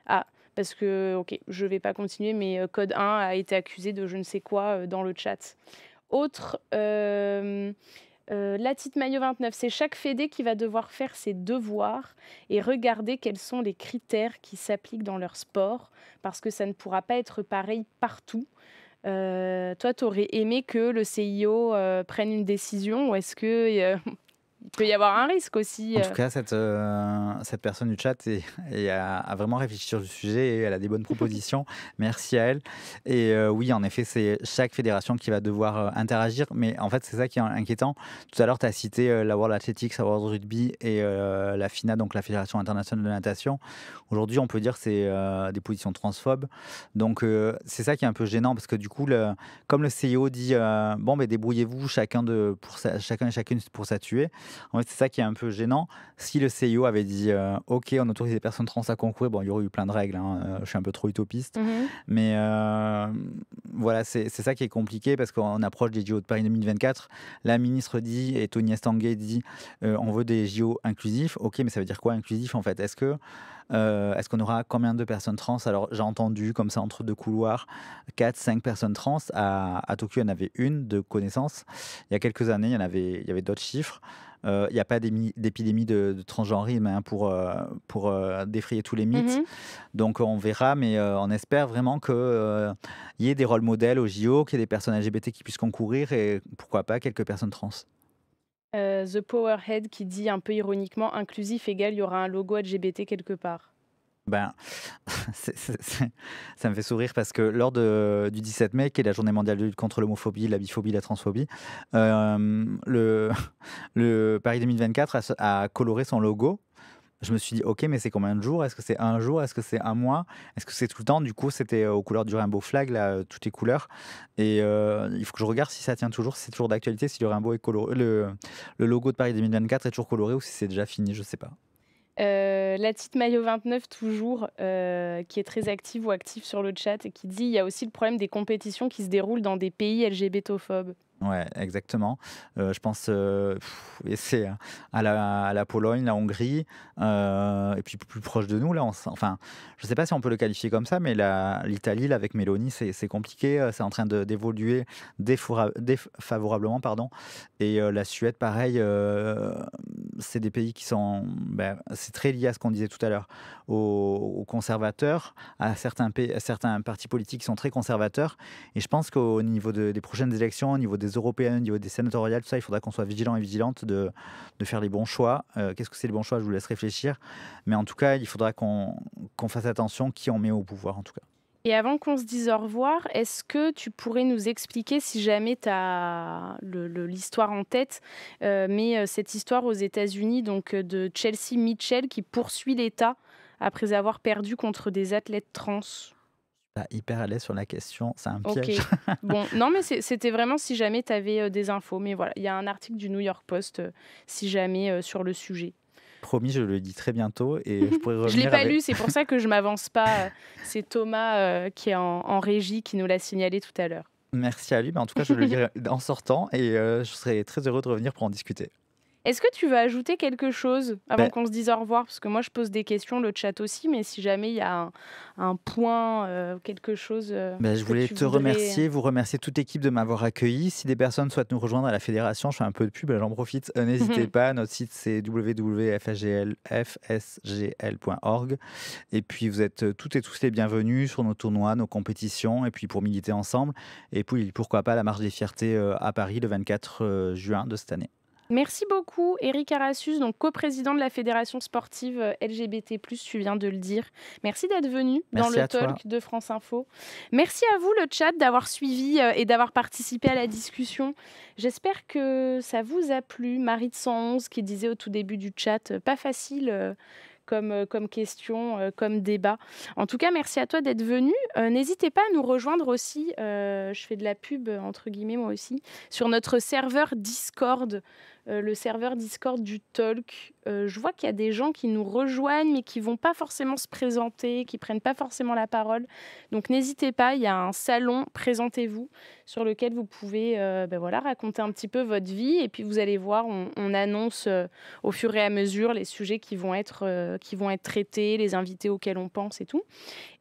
Ah, parce que, OK, je vais pas continuer, mais Code 1 a été accusé de je ne sais quoi, dans le chat. Autre, Latite Maillot 29, c'est chaque fédé qui va devoir faire ses devoirs et regarder quels sont les critères qui s'appliquent dans leur sport, parce que ça ne pourra pas être pareil partout. Toi, tu aurais aimé que le CIO, prenne une décision, ou est-ce que, il peut y avoir un risque aussi, En tout cas, cette personne du chat a vraiment réfléchi sur le sujet et elle a des bonnes propositions. Merci à elle. Et oui, en effet, c'est chaque fédération qui va devoir interagir. Mais en fait, c'est ça qui est inquiétant. Tout à l'heure, tu as cité la World Athletics, la World Rugby et la FINA, donc la Fédération internationale de natation. Aujourd'hui, on peut dire que c'est des positions transphobes. Donc, c'est ça qui est un peu gênant, parce que du coup, comme le CIO dit, bon, ben, débrouillez-vous chacun et chacune pour s'attuer. En fait, c'est ça qui est un peu gênant. Si le CIO avait dit OK, on autorise les personnes trans à concourir, bon, il y aurait eu plein de règles, hein, je suis un peu trop utopiste. Mmh. Mais voilà, c'est ça qui est compliqué, parce qu'on approche des JO de Paris 2024. La ministre dit, et Tony Estanguet dit, on veut des JO inclusifs. OK, mais ça veut dire quoi inclusif, en fait? Est-ce qu'on aura combien de personnes trans? Alors, j'ai entendu comme ça entre deux couloirs 4, 5 personnes trans. À Tokyo, il y en avait une de connaissance. Il y a quelques années, il y avait d'autres chiffres. Il n'y a pas d'épidémie de transgenrisme, hein, pour défrayer tous les mythes. Mmh. Donc on verra, mais on espère vraiment qu'il y ait des rôles modèles au JO, qu'il y ait des personnes LGBT qui puissent concourir, et pourquoi pas quelques personnes trans. The Powerhead qui dit un peu ironiquement: «Inclusif égale il y aura un logo LGBT quelque part». Ben, ça me fait sourire, parce que lors du 17 mai, qui est la journée mondiale de lutte contre l'homophobie, la biphobie, la transphobie, le Paris 2024 a coloré son logo Je me suis dit: «OK, mais c'est combien de jours? Est-ce que c'est un jour? Est-ce que c'est un mois? Est-ce que c'est tout le temps?» Du coup, c'était, aux couleurs du rainbow flag là, toutes les couleurs et il faut que je regarde si ça tient toujours, si c'est toujours d'actualité, si le rainbow est coloré le logo de Paris 2024 est toujours coloré ou si c'est déjà fini, je sais pas. La petite Maillot 29 toujours, qui est très active ou active sur le chat et qui dit: «Il y a aussi le problème des compétitions qui se déroulent dans des pays LGBTophobes». Ouais, exactement. Je pense, et c'est à la Pologne, la Hongrie, et puis plus proche de nous là, enfin, je sais pas si on peut le qualifier comme ça, mais l'Italie là avec Meloni, c'est compliqué, c'est en train d'évoluer défavorablement, pardon et la Suède pareil, c'est des pays qui sont, c'est très lié à ce qu'on disait tout à l'heure, aux conservateurs, à certains partis politiques qui sont très conservateurs et je pense qu'au niveau des prochaines élections, au niveau des européennes, au niveau des sénatoriales, tout ça, il faudra qu'on soit vigilant et vigilante de faire les bons choix. Qu'est-ce que c'est les bons choix? Je vous laisse réfléchir. Mais en tout cas, il faudra qu'on fasse attention qui on met au pouvoir, en tout cas. Et avant qu'on se dise au revoir, est-ce que tu pourrais nous expliquer, si jamais tu as l'histoire en tête, mais cette histoire aux États-Unis donc de Chelsea Mitchell qui poursuit l'État après avoir perdu contre des athlètes trans? Pas hyper à l'aise sur la question, c'est un OK. piège. Bon, non, mais c'était vraiment si jamais tu avais, des infos. Mais voilà, il y a un article du New York Post, si jamais, sur le sujet. Promis, je le dis très bientôt et je pourrais Je l'ai revenir pas avec. lu, c'est pour ça que je m'avance pas, c'est Thomas, qui est en régie qui nous l'a signalé tout à l'heure. Merci à lui, mais en tout cas, je le lirai en sortant et je serai très heureux de revenir pour en discuter. Est-ce que tu veux ajouter quelque chose avant Beh qu'on se dise au revoir? Parce que moi je pose des questions, le chat aussi, mais si jamais il y a un point, quelque chose, Je que voulais tu te voudrais. remercier, vous remercier toute l'équipe de m'avoir accueilli. Si des personnes souhaitent nous rejoindre à la fédération, je fais un peu de pub, j'en profite, n'hésitez pas. Notre site, c'est www.fsgl.org et puis vous êtes toutes et tous les bienvenus sur nos tournois, nos compétitions et puis pour militer ensemble et puis pourquoi pas la marche des fiertés, à Paris le 24 juin de cette année. Merci beaucoup, Eric Arassus, donc coprésident de la Fédération sportive LGBT+, tu viens de le dire. Merci d'être venu dans Merci le à toi. talk de France Info. Merci à vous, le chat, d'avoir suivi et d'avoir participé à la discussion. J'espère que ça vous a plu. Marie de 111 qui disait au tout début du chat, pas facile comme question, comme débat. En tout cas, merci à toi d'être venu. N'hésitez pas à nous rejoindre aussi, je fais de la pub entre guillemets moi aussi, sur notre serveur Discord. Le serveur Discord du Talk. Je vois qu'il y a des gens qui nous rejoignent, mais qui vont pas forcément se présenter, qui prennent pas forcément la parole. Donc n'hésitez pas, il y a un salon Présentez-vous sur lequel vous pouvez voilà, raconter un petit peu votre vie. Et puis vous allez voir, on annonce au fur et à mesure les sujets qui vont être traités, les invités auxquels on pense et tout.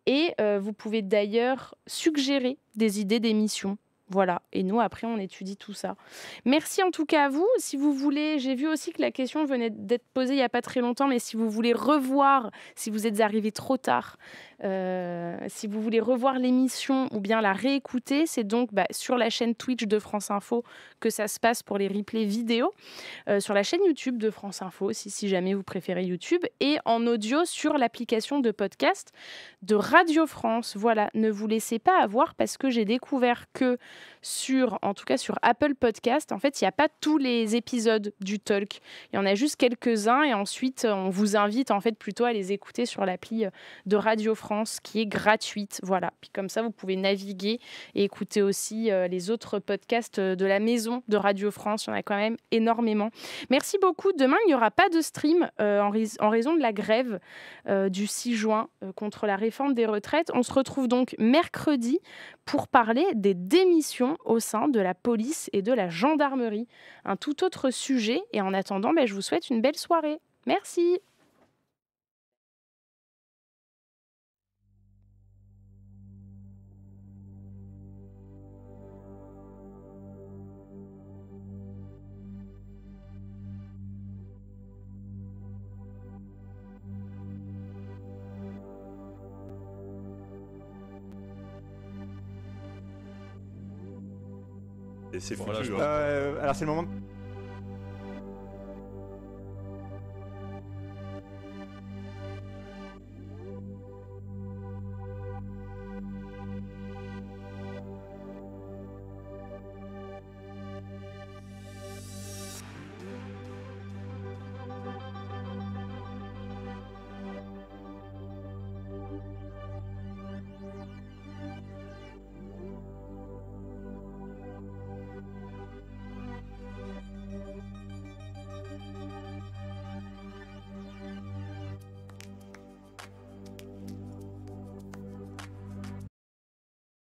Et vous pouvez d'ailleurs suggérer des idées d'émissions. Voilà, et nous, après, on étudie tout ça. Merci en tout cas à vous. Si vous voulez, j'ai vu aussi que la question venait d'être posée il n'y a pas très longtemps, mais si vous voulez revoir, si vous êtes arrivé trop tard, si vous voulez revoir l'émission ou bien la réécouter, c'est donc sur la chaîne Twitch de France Info que ça se passe pour les replays vidéo, sur la chaîne YouTube de France Info aussi, si jamais vous préférez YouTube, et en audio sur l'application de podcast de Radio France. Voilà, ne vous laissez pas avoir parce que j'ai découvert que en tout cas sur Apple Podcast, en fait, il n'y a pas tous les épisodes du Talk. Il y en a juste quelques-uns et ensuite, on vous invite en fait plutôt à les écouter sur l'appli de Radio France qui est gratuite. Voilà, puis comme ça, vous pouvez naviguer et écouter aussi les autres podcasts de la maison de Radio France. Il y en a quand même énormément. Merci beaucoup. Demain, il n'y aura pas de stream en raison de la grève du 6 juin contre la réforme des retraites. On se retrouve donc mercredi pour parler des démissions au sein de la police et de la gendarmerie. Un tout autre sujet. Et en attendant, je vous souhaite une belle soirée. Merci. Et c'est Voilà, foutu, je hein. pense. Alors c'est le moment